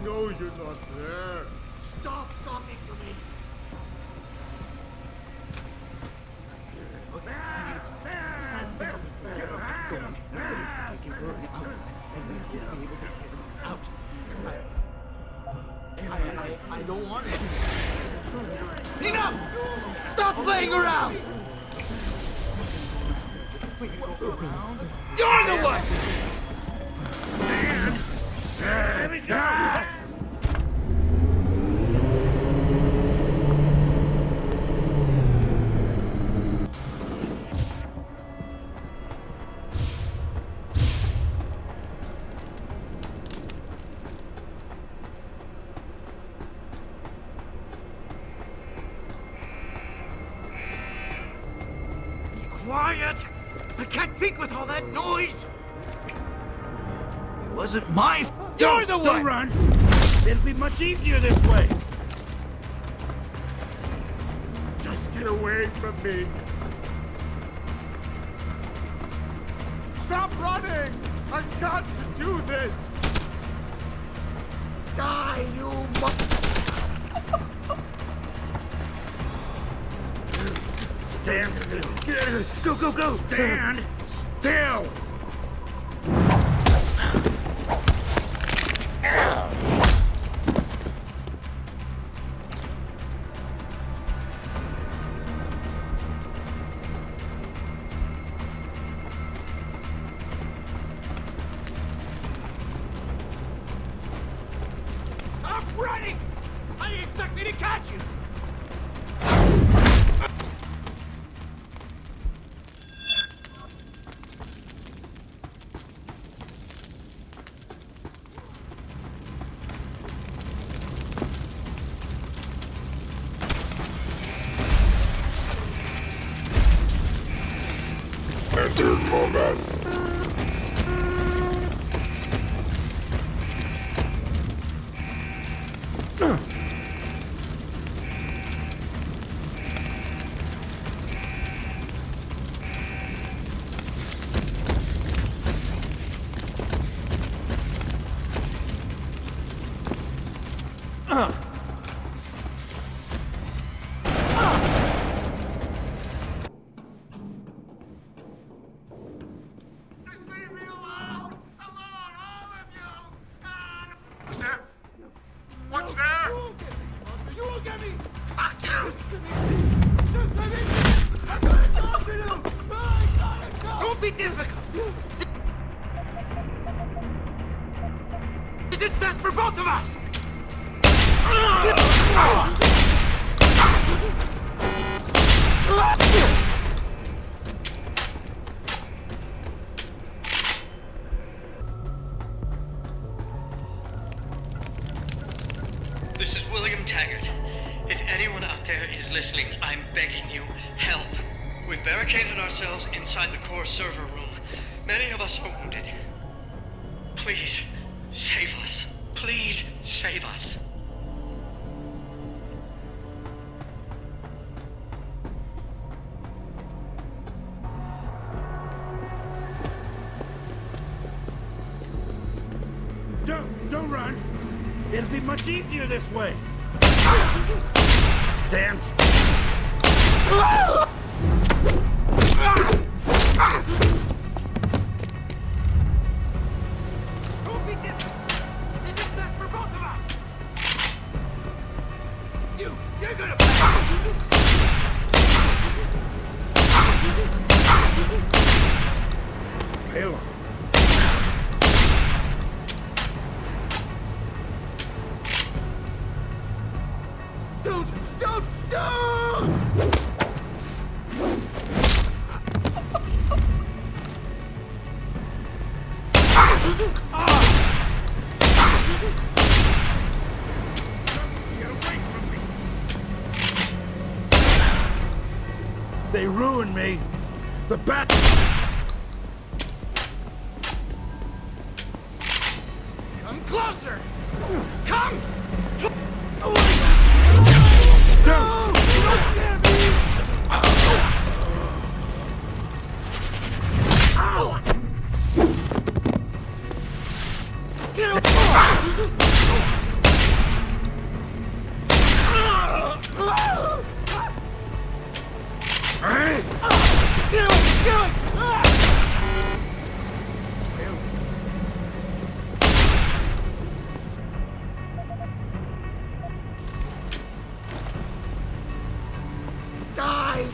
know you're not there. Stop talking to me. I don't want it. Enough! Stop playing around! You're the one! Stand! Let me go! Quiet! I can't think with all that noise! It wasn't my You're the one! Don't run! It'll be much easier this way! Just get away from me! Stop running! I've got to do this! Die, you Stand still. Go, go, go! Stand still! Stop running! How do you expect me to catch you? Enter combat. What's there? You won't get me! Fuck you! Just let me! I'm gonna talk to you! I gotta go! Don't be difficult! This is best for both of us! This is William Taggart. If anyone out there is listening, I'm begging you, help. We've barricaded ourselves inside the core server room. Many of us are wounded. Please, save us. Please, save us. Don't run! It'll be much easier this way! Stand still! Don't be different! This is best for both of us! You're gonna Halo. Don't! They ruined me. The bat. Come closer! Come! Don't! Get him!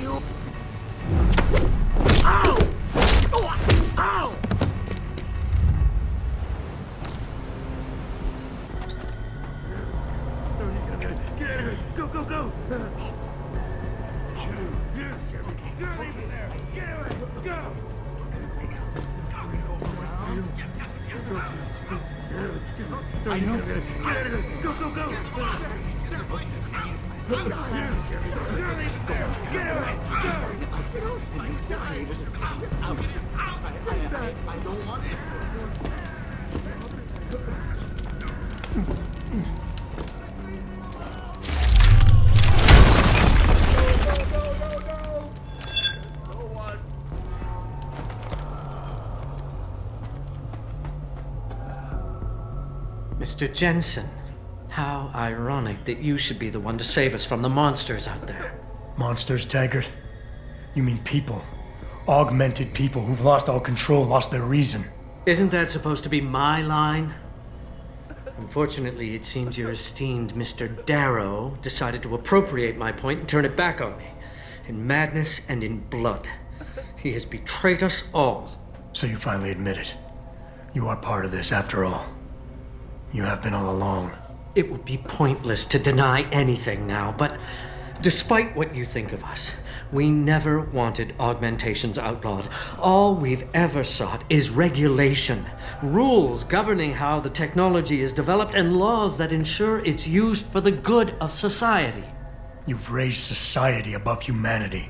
you. Ow! Oh, ow! Get out of here. Go, go, go! Get away from there! Get away! Go! I know. Get out of here! Go, go, go! Get away! I don't want it. Mr. Jensen, how ironic that you should be the one to save us from the monsters out there. Monsters, Taggart? You mean people. Augmented people who've lost all control, lost their reason. Isn't that supposed to be my line? Unfortunately, it seems your esteemed Mr. Darrow decided to appropriate my point and turn it back on me. In madness and in blood. He has betrayed us all. So you finally admit it. You are part of this, after all. You have been all along. It would be pointless to deny anything now, but despite what you think of us, we never wanted augmentations outlawed. All we've ever sought is regulation, rules governing how the technology is developed, and laws that ensure it's used for the good of society. You've raised society above humanity.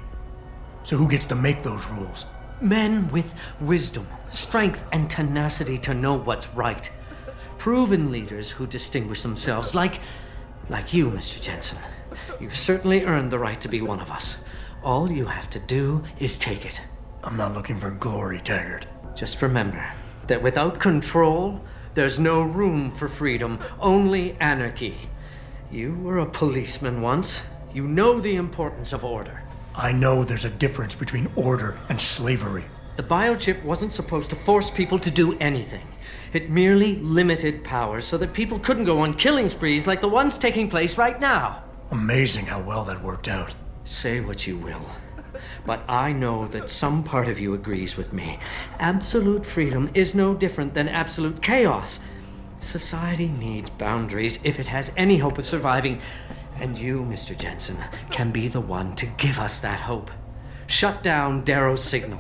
So who gets to make those rules? Men with wisdom, strength, and tenacity to know what's right. Proven leaders who distinguish themselves, like you, Mr. Jensen. You've certainly earned the right to be one of us. All you have to do is take it. I'm not looking for glory, Taggart. Just remember that without control, there's no room for freedom, only anarchy. You were a policeman once. You know the importance of order. I know there's a difference between order and slavery. The biochip wasn't supposed to force people to do anything. It merely limited powers so that people couldn't go on killing sprees like the ones taking place right now. Amazing how well that worked out. Say what you will, but I know that some part of you agrees with me. Absolute freedom is no different than absolute chaos. Society needs boundaries if it has any hope of surviving, and you, Mr. Jensen, can be the one to give us that hope. Shut down Darrow's signal.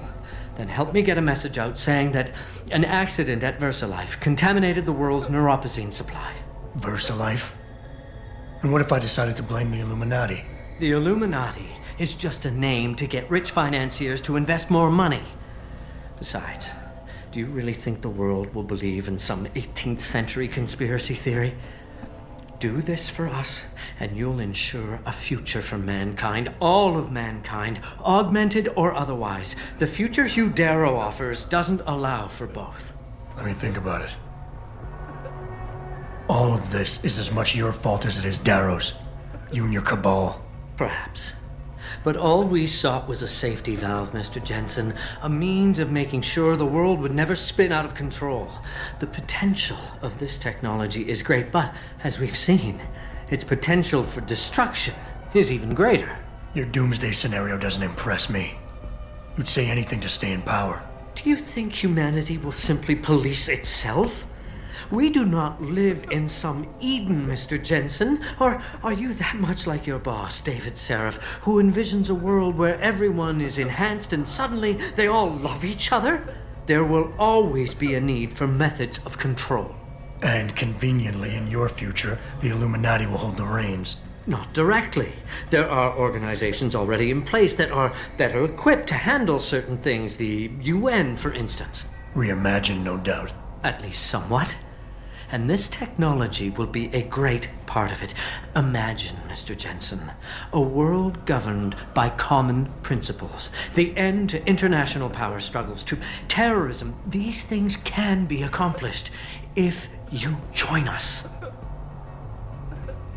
Then help me get a message out saying that an accident at VersaLife contaminated the world's neuropozyne supply. VersaLife? And what if I decided to blame the Illuminati? The Illuminati is just a name to get rich financiers to invest more money. Besides, do you really think the world will believe in some 18th century conspiracy theory? Do this for us, and you'll ensure a future for mankind, all of mankind, augmented or otherwise. The future Hugh Darrow offers doesn't allow for both. Let me think about it. All of this is as much your fault as it is Darrow's. You and your cabal. Perhaps. But all we sought was a safety valve, Mr. Jensen, a means of making sure the world would never spin out of control. The potential of this technology is great, but as we've seen, its potential for destruction is even greater. Your doomsday scenario doesn't impress me. You'd say anything to stay in power. Do you think humanity will simply police itself? We do not live in some Eden, Mr. Jensen. Or are you that much like your boss, David Seraph, who envisions a world where everyone is enhanced and suddenly they all love each other? There will always be a need for methods of control. And conveniently, in your future, the Illuminati will hold the reins. Not directly. There are organizations already in place that are better equipped to handle certain things, the UN, for instance. Reimagined, no doubt. At least somewhat. And this technology will be a great part of it. Imagine, Mr. Jensen, a world governed by common principles. The end to international power struggles, to terrorism. These things can be accomplished if you join us.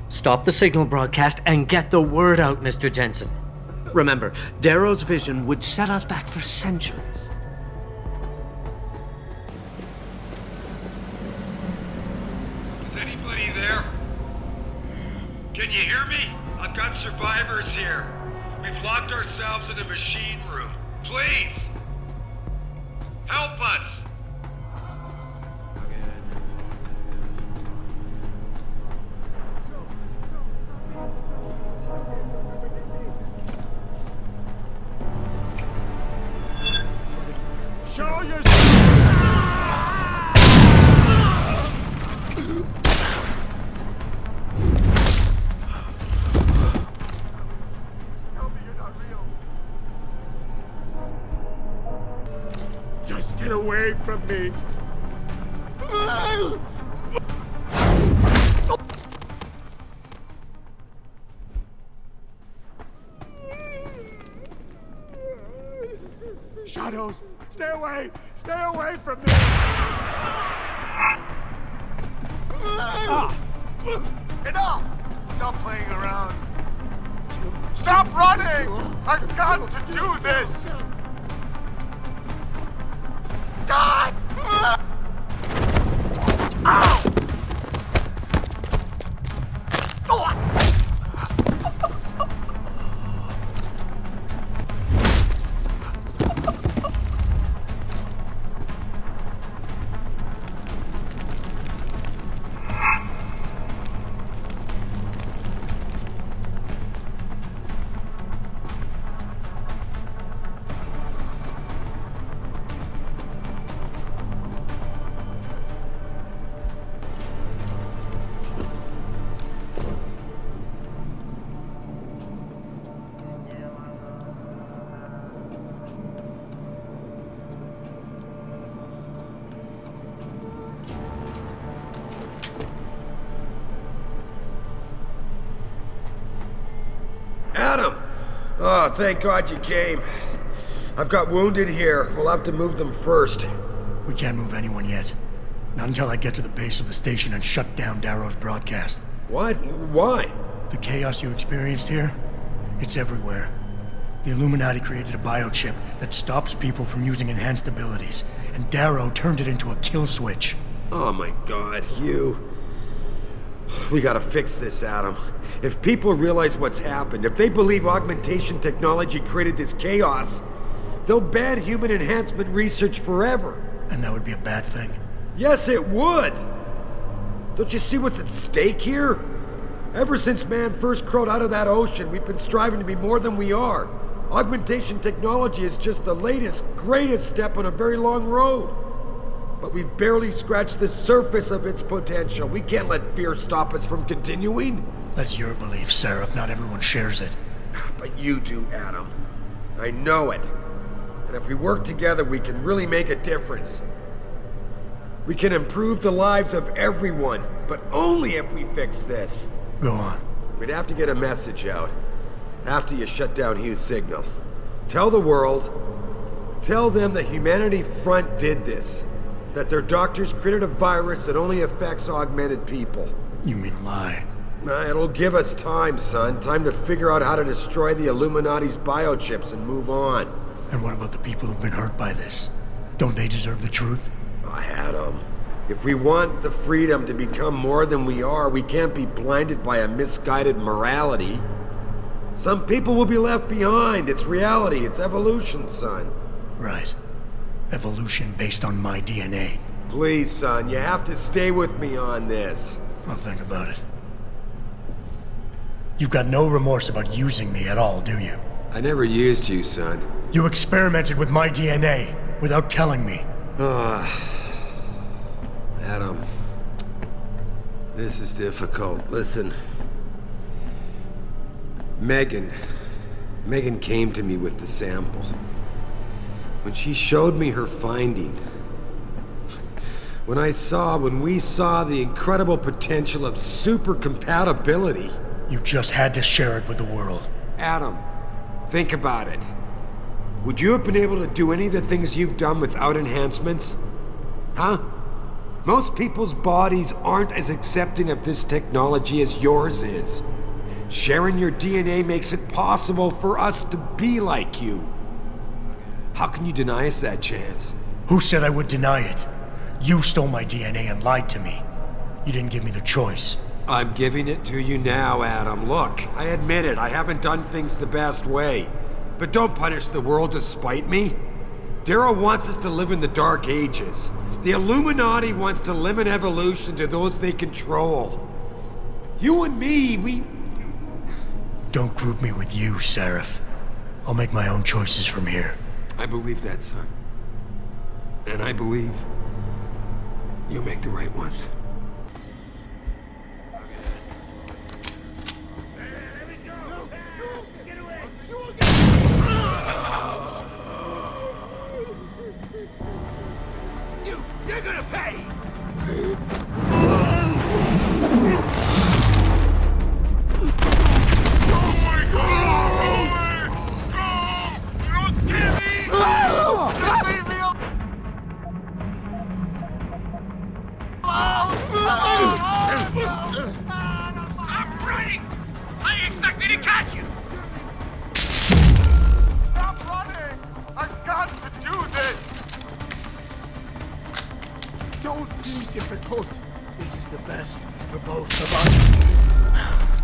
Stop the signal broadcast and get the word out, Mr. Jensen. Remember, Darrow's vision would set us back for centuries. There? Can you hear me? I've got survivors here. We We've locked ourselves in a machine room. Please! Help us! Show yourself! Tell me you're not real. Just get away from me. Shadows, stay away! Stay away from me! Enough! Stop playing around. Stop running! I've got to do this! Die! Ow! Adam! Oh, thank God you came. I've got wounded here. We'll have to move them first. We can't move anyone yet. Not until I get to the base of the station and shut down Darrow's broadcast. What? Why? The chaos you experienced here, it's everywhere. The Illuminati created a biochip that stops people from using enhanced abilities, and Darrow turned it into a kill switch. Oh my God, you... We gotta fix this, Adam. If people realize what's happened, if they believe augmentation technology created this chaos, they'll ban human enhancement research forever. And that would be a bad thing. Yes, it would! Don't you see what's at stake here? Ever since man first crawled out of that ocean, we've been striving to be more than we are. Augmentation technology is just the latest, greatest step on a very long road. But we've barely scratched the surface of its potential. We can't let fear stop us from continuing. That's your belief, Seraph. Not everyone shares it. But you do, Adam. I know it. And if we work together, we can really make a difference. We can improve the lives of everyone, but only if we fix this. Go on. We'd have to get a message out after you shut down Hugh's signal. Tell the world, tell them the Humanity Front did this. That their doctors created a virus that only affects augmented people. You mean lie? It'll give us time, son. Time to figure out how to destroy the Illuminati's biochips and move on. And what about the people who've been hurt by this? Don't they deserve the truth? Adam, if we want the freedom to become more than we are, we can't be blinded by a misguided morality. Some people will be left behind. It's reality. It's evolution, son. Right. Evolution based on my DNA. Please, son, you have to stay with me on this. I'll think about it. You've got no remorse about using me at all, do you? I never used you, son. You experimented with my DNA without telling me. Adam, this is difficult. Listen. Megan came to me with the sample. When she showed me her finding, when we saw the incredible potential of super compatibility. You just had to share it with the world. Adam, think about it. Would you have been able to do any of the things you've done without enhancements? Huh? Most people's bodies aren't as accepting of this technology as yours is. Sharing your DNA makes it possible for us to be like you. How can you deny us that chance? Who said I would deny it? You stole my DNA and lied to me. You didn't give me the choice. I'm giving it to you now, Adam. Look, I admit it, I haven't done things the best way. But don't punish the world to spite me. Darrow wants us to live in the Dark Ages. The Illuminati wants to limit evolution to those they control. You and me, we... Don't group me with you, Seraph. I'll make my own choices from here. I believe that, son. And I believe you'll make the right ones. You're gonna pay! Stop running! How do you expect me to catch you? Stop running! I've got to do this! Don't be difficult. This is the best for both of us.